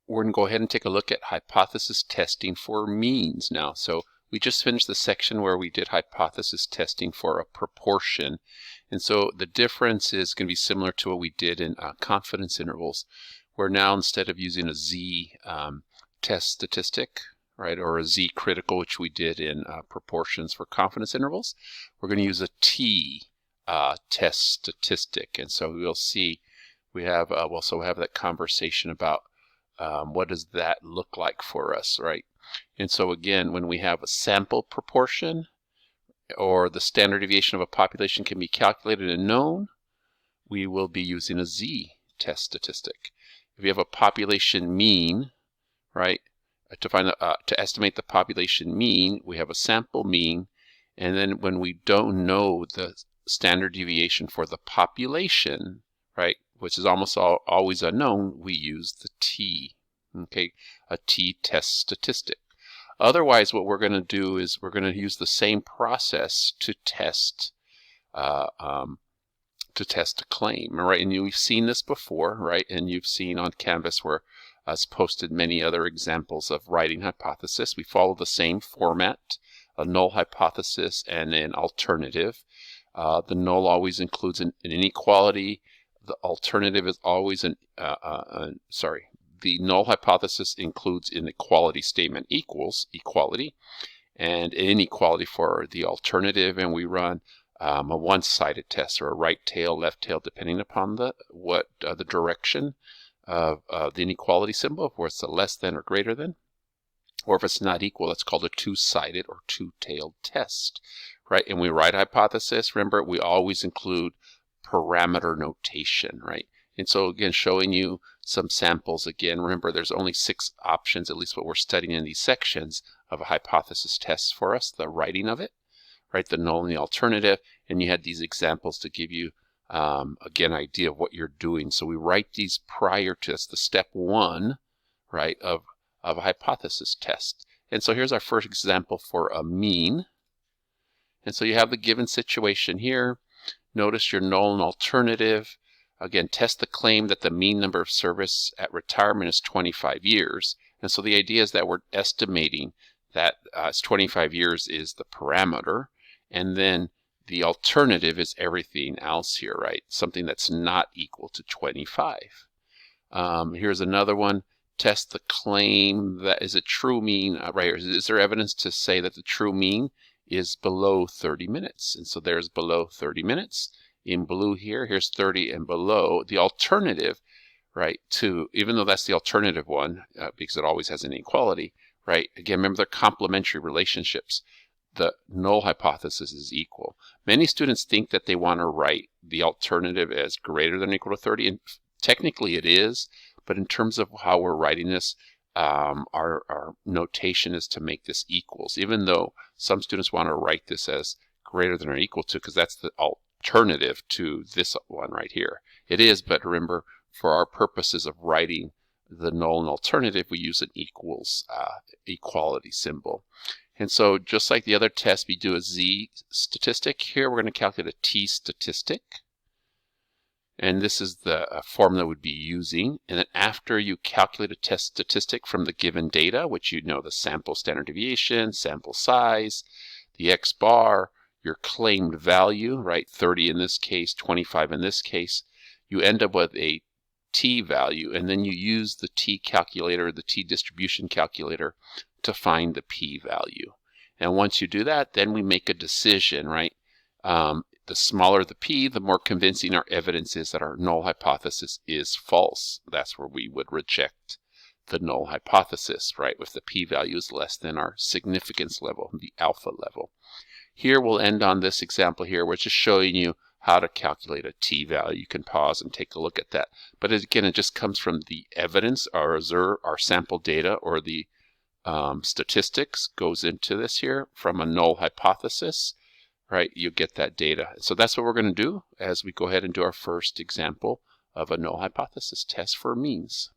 we're going to go ahead and take a look at hypothesis testing for means now. So we just finished the section where we did hypothesis testing for a proportion. And so the difference is going to be similar to what we did in confidence intervals, where now instead of using a Z test statistic, right, or a Z critical, which we did in proportions for confidence intervals, we're going to use a T test statistic. And so we'll see we have we'll also have that conversation about what does that look like for us, right? And so again, when we have a sample proportion or the standard deviation of a population can be calculated and known, we will be using a Z test statistic. If you have a population mean, right, to estimate the population mean, we have a sample mean, and then when we don't know the standard deviation for the population, right, which is almost always unknown, we use the T, okay, a T test statistic. Otherwise, what we're going to do is we're going to use the same process to test a claim, right? And you've seen this before, right? And you've seen on Canvas where I've posted many other examples of writing hypothesis. We follow the same format, a null hypothesis and an alternative. The null always includes an inequality. The alternative is always the null hypothesis includes an equality statement equals equality and an inequality for the alternative, and we run a one-sided test or a right tail, left tail, depending upon the direction of the inequality symbol, where it's a less than or greater than, or if it's not equal, that's called a two-sided or two-tailed test, right? And we write hypothesis, remember, we always include parameter notation, right? And so again, showing you some samples again. Remember, there's only 6 options, at least what we're studying in these sections, of a hypothesis test for us, the writing of it, right? The null and the alternative. And you had these examples to give you, again, idea of what you're doing. So we write these prior to us, the step 1, right, of a hypothesis test. And so here's our first example for a mean. And so you have the given situation here. Notice your null and alternative. Again, test the claim that the mean number of service at retirement is 25 years. And so the idea is that we're estimating that 25 years is the parameter, and then the alternative is everything else here, right? Something that's not equal to 25. Here's another one. Test the claim that is a true mean, right? Is there evidence to say that the true mean is below 30 minutes? And so there's below 30 minutes. In blue here, here's 30 and below. The alternative, right, to, even though that's the alternative one, because it always has an inequality, right, again, remember they're complementary relationships. The null hypothesis is equal. Many students think that they want to write the alternative as greater than or equal to 30, and technically it is, but in terms of how we're writing this, our notation is to make this equals, even though some students want to write this as greater than or equal to, because that's the alternative to this one right here. It is, but remember, for our purposes of writing the null and alternative, we use an equals equality symbol. And so just like the other test, we do a Z statistic. Here we're going to calculate a T statistic. And this is the formula we'd be using. And then after you calculate a test statistic from the given data, which you know the sample standard deviation, sample size, the X bar, your claimed value, right, 30 in this case, 25 in this case, you end up with a T value, and then you use the T calculator, the T distribution calculator, to find the P value. And once you do that, then we make a decision, right? The smaller the P, the more convincing our evidence is that our null hypothesis is false. That's where we would reject the null hypothesis, right, if the P value is less than our significance level, the alpha level. Here we'll end on this example here, which is showing you how to calculate a T value. You can pause and take a look at that. But again, it just comes from the evidence, our sample data, or the statistics goes into this here from a null hypothesis, right? You get that data. So that's what we're going to do as we go ahead and do our first example of a null hypothesis test for means.